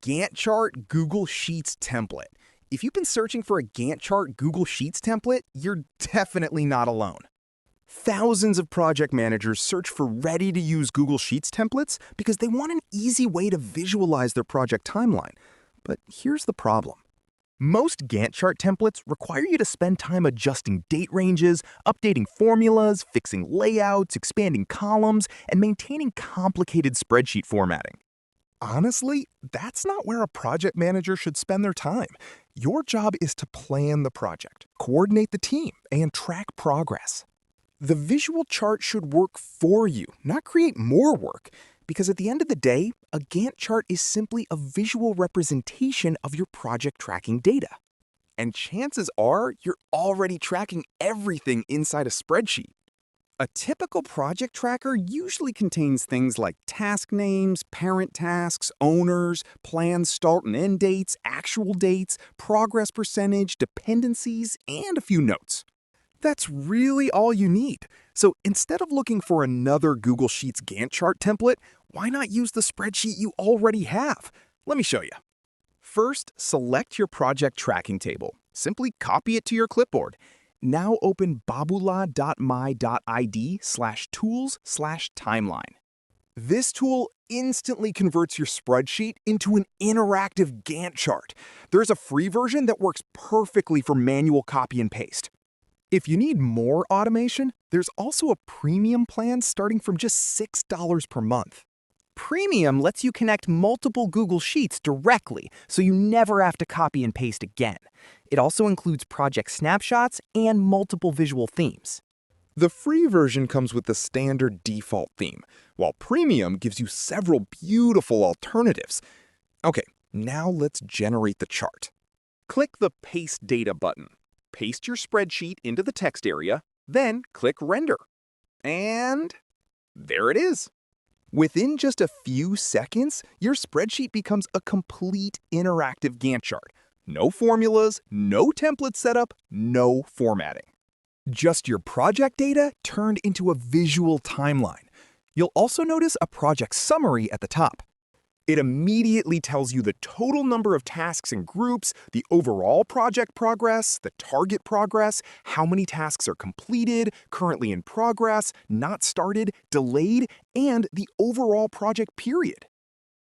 Gantt Chart Google Sheets template. If you've been searching for a Gantt Chart Google Sheets template, you're definitely not alone. Thousands of project managers search for ready-to-use Google Sheets templates because they want an easy way to visualize their project timeline. But here's the problem. Most Gantt chart templates require you to spend time adjusting date ranges, updating formulas, fixing layouts, expanding columns, and maintaining complicated spreadsheet formatting. Honestly, that's not where a project manager should spend their time. Your job is to plan the project, coordinate the team, and track progress. The visual chart should work for you, not create more work, because at the end of the day, a Gantt chart is simply a visual representation of your project tracking data. And chances are you're already tracking everything inside a spreadsheet. A typical project tracker usually contains things like task names, parent tasks, owners, planned start and end dates, actual dates, progress percentage, dependencies, and a few notes. That's really all you need. So instead of looking for another Google Sheets Gantt chart template, why not use the spreadsheet you already have? Let me show you. First, select your project tracking table. Simply copy it to your clipboard. Now open babula.my.id/tools/timeline. This tool instantly converts your spreadsheet into an interactive Gantt chart. There's a free version that works perfectly for manual copy and paste. If you need more automation, there's also a premium plan starting from just $6 per month. Premium lets you connect multiple Google Sheets directly, so you never have to copy and paste again. It also includes project snapshots and multiple visual themes. The free version comes with the standard default theme, while Premium gives you several beautiful alternatives. Okay, now let's generate the chart. Click the Paste Data button. Paste your spreadsheet into the text area, then click Render. And there it is. Within just a few seconds, your spreadsheet becomes a complete interactive Gantt chart. No formulas, no template setup, no formatting. Just your project data turned into a visual timeline. You'll also notice a project summary at the top. It immediately tells you the total number of tasks and groups, the overall project progress, the target progress, how many tasks are completed, currently in progress, not started, delayed, and the overall project period.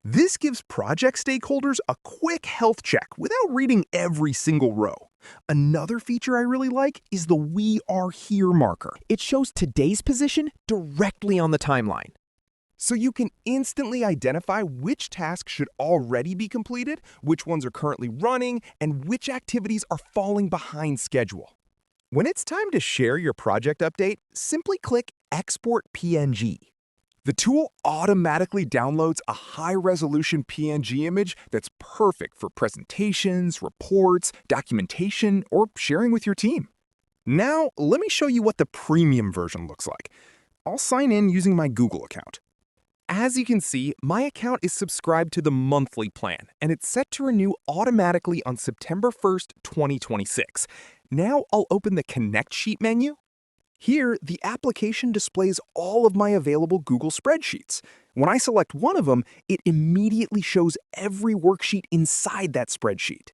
This gives project stakeholders a quick health check without reading every single row. Another feature I really like is the We Are Here marker. It shows today's position directly on the timeline. So you can instantly identify which tasks should already be completed, which ones are currently running, and which activities are falling behind schedule. When it's time to share your project update, simply click Export PNG. The tool automatically downloads a high-resolution PNG image that's perfect for presentations, reports, documentation, or sharing with your team. Now, let me show you what the premium version looks like. I'll sign in using my Google account. As you can see, my account is subscribed to the monthly plan, and it's set to renew automatically on September 1st, 2026. Now I'll open the Connect Sheet menu. Here, the application displays all of my available Google spreadsheets. When I select one of them, it immediately shows every worksheet inside that spreadsheet.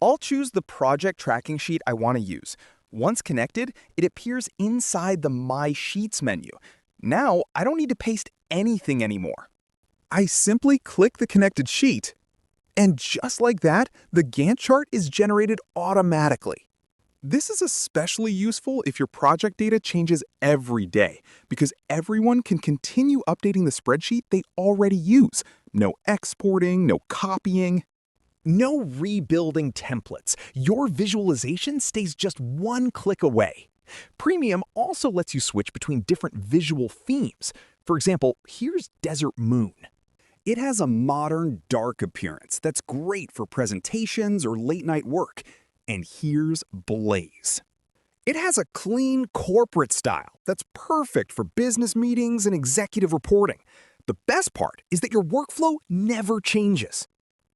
I'll choose the project tracking sheet I want to use. Once connected, it appears inside the My Sheets menu. Now, I don't need to paste anything anymore. I simply click the connected sheet, and just like that, the Gantt chart is generated automatically. This is especially useful if your project data changes every day, because everyone can continue updating the spreadsheet they already use. No exporting, no copying, no rebuilding templates. Your visualization stays just one click away. Premium also lets you switch between different visual themes. For example, here's Desert Moon. It has a modern, dark appearance that's great for presentations or late-night work. And here's Blaze. It has a clean corporate style that's perfect for business meetings and executive reporting. The best part is that your workflow never changes.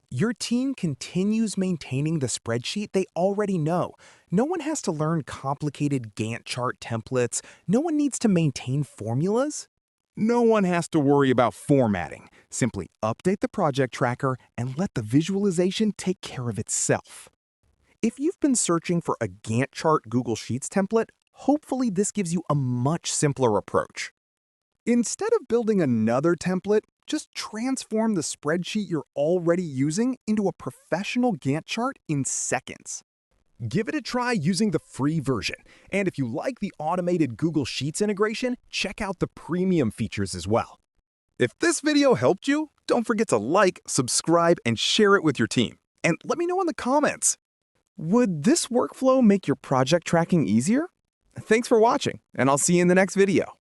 Your team continues maintaining the spreadsheet they already know. No one has to learn complicated Gantt chart templates. No one needs to maintain formulas. No one has to worry about formatting. Simply update the project tracker and let the visualization take care of itself. If you've been searching for a Gantt Chart Google Sheets template, hopefully this gives you a much simpler approach. Instead of building another template, just transform the spreadsheet you're already using into a professional Gantt chart in seconds. Give it a try using the free version. And if you like the automated Google Sheets integration, check out the premium features as well. If this video helped you, don't forget to like, subscribe, and share it with your team. And let me know in the comments. Would this workflow make your project tracking easier? Thanks for watching, and I'll see you in the next video.